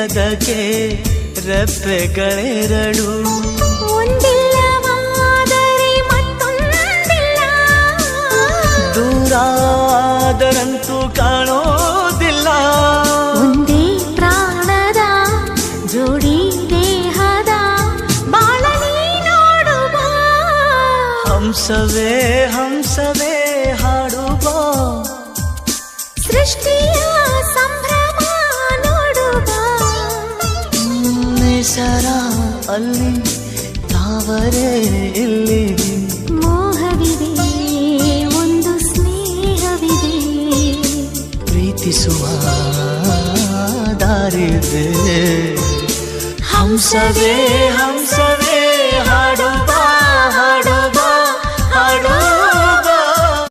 ಅದಕ್ಕೆ ರೆಪ್ಪೆಗಳೆರಡು. ಒಂದಿಲ್ಲವಾದರೆ ಮತ್ತೊಂದಿಲ್ಲ, ದೂರಾದರಂತೂ ಕಾಣೋದಿಲ್ಲ. ಒಂದೇ ಪ್ರಾಣದ ಜೋಡಿ ದೇಹದ ಬಾಳಲಿ ನೋಡುವ. ಹಂಸವೇ ಹಂಸವೇ ಹಾಡುವ, ಸೃಷ್ಟಿಯ ಸಂಭ್ರಮ ನೋಡುವ. ನೇಸರ ಅಲ್ಲಿ ತಾವರೆ ಇಲ್ಲಿ, ಮೋಹವಿದೆ ಒಂದು ಸ್ನೇಹವಿದೆ, ಪ್ರೀತಿಸುವ ದಾರಿದೆ. ಹಂಸವೇ ಹಂಸ